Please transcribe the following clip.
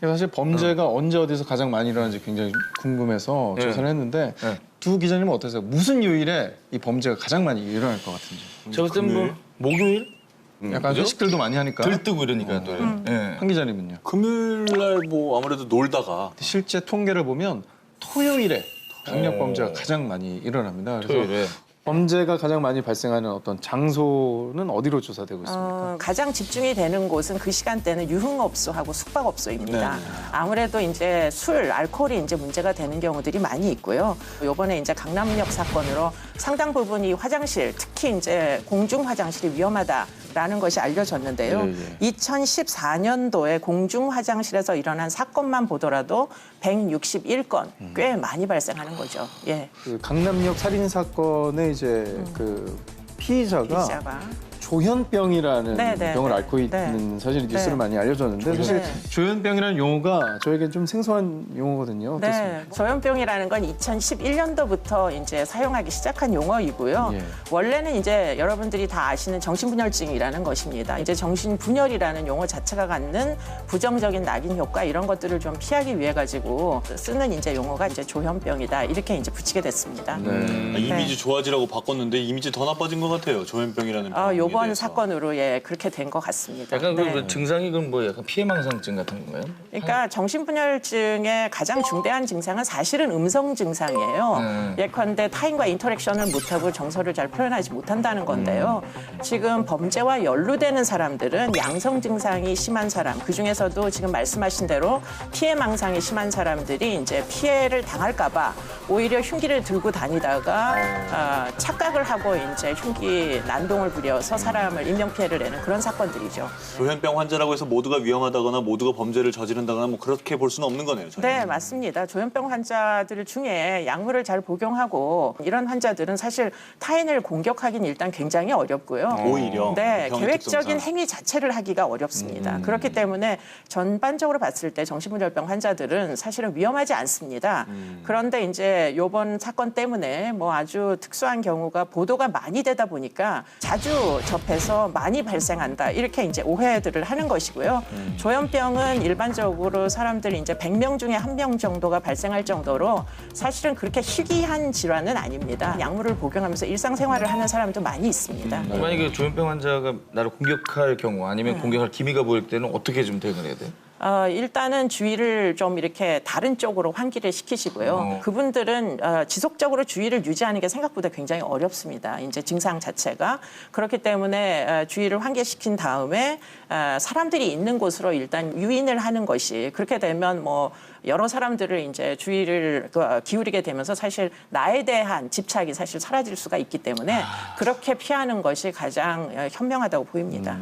사실 범죄가 언제 어디서 가장 많이 일어나는지 굉장히 궁금해서 조사를 했는데 두 기자님은 어떠세요? 무슨 요일에 이 범죄가 가장 많이 일어날 것 같은지. 제가 볼땐 목요일? 약간 회식들도 많이 하니까. 들뜨고 이러니까 또. 한 기자님은요? 금요일 날 뭐 아무래도 놀다가 실제 통계를 보면 토요일에 강력 범죄가 가장 많이 일어납니다. 그래서 토요일에. 범죄가 가장 많이 발생하는 어떤 장소는 어디로 조사되고 있습니까? 가장 집중이 되는 곳은 그 시간대는 유흥업소하고 숙박업소입니다. 아무래도 이제 술, 알코올이 이제 문제가 되는 경우들이 많이 있고요. 이번에 이제 강남역 사건으로 상당 부분이 화장실, 특히 이제 공중 화장실이 위험하다라는 것이 알려졌는데요. 2014년도에 공중 화장실에서 일어난 사건만 보더라도 161건, 꽤 많이 발생하는 거죠. 예. 그 강남역 살인 사건의 이제 그 피의자가 조현병이라는 네네, 병을 네, 앓고 있는 사실이 뉴스로 네. 많이 알려졌는데 사실 조현병이라는 용어가 저에게 좀 생소한 용어거든요. 어떻습니까? 네, 조현병이라는 건 2011년도부터 이제 사용하기 시작한 용어이고요. 예. 원래는 이제 여러분들이 다 아시는 정신분열증이라는 것입니다. 이제 정신분열이라는 용어 자체가 갖는 부정적인 낙인 효과 이런 것들을 좀 피하기 위해 가지고 쓰는 이제 용어가 이제 조현병이다 이렇게 이제 붙이게 됐습니다. 이미지 좋아지라고 바꿨는데 이미지 더 나빠진 것 같아요. 조현병이라는 병에 요번 대해서. 사건으로 예 그렇게 된 것 같습니다. 약간 네. 그 증상이 그럼 뭐 약간 피해망상증 같은 건가요? 그러니까 정신분열증의 가장 중대한 증상은 사실은 음성 증상이에요. 예컨대 타인과 인터랙션을 못하고 정서를 잘 표현하지 못한다는 건데요. 지금 범죄와 연루되는 사람들은 양성 증상이 심한 사람, 그중에서도 지금 말씀하신 대로 피해망상이 심한 사람들이 이제 피해를 당할까 봐 오히려 흉기를 들고 다니다가 착각을 하고 이제 흉기 난동을 부려서 사람을 인명피해를 내는 그런 사건들이죠. 조현병 환자라고 해서 모두가 위험하다거나 모두가 범죄를 저지른다거나 뭐 그렇게 볼 수는 없는 거네요. 저희는. 네, 맞습니다. 조현병 환자들 중에 약물을 잘 복용하고 이런 환자들은 사실 타인을 공격하기는 일단 굉장히 어렵고요. 오히려 네, 병의 계획적인 특성상. 행위 자체를 하기가 어렵습니다. 그렇기 때문에 전반적으로 봤을 때 정신분열병 환자들은 사실은 위험하지 않습니다. 그런데 이제 이번 사건 때문에 뭐 아주 특수한 경우가 보도가 많이 되다 보니까 자주 접해서 많이 발생한다 이렇게 이제 오해들을 하는 것이고요. 조현병은 일반적으로 사람들 이제 100명 중에 1명 정도가 발생할 정도로 사실은 그렇게 희귀한 질환은 아닙니다. 약물을 복용하면서 일상생활을 하는 사람도 많이 있습니다. 만약에 조현병 환자가 나를 공격할 경우 아니면 공격할 기미가 보일 때는 어떻게 좀 대응을 해야 돼요? 일단은 주의를 좀 이렇게 다른 쪽으로 환기를 시키시고요. 그분들은 지속적으로 주의를 유지하는 게 생각보다 굉장히 어렵습니다. 이제 증상 자체가. 그렇기 때문에 주의를 환기시킨 다음에 사람들이 있는 곳으로 일단 유인을 하는 것이 그렇게 되면 뭐 여러 사람들을 이제 주의를 기울이게 되면서 사실 나에 대한 집착이 사실 사라질 수가 있기 때문에 그렇게 피하는 것이 가장 현명하다고 보입니다.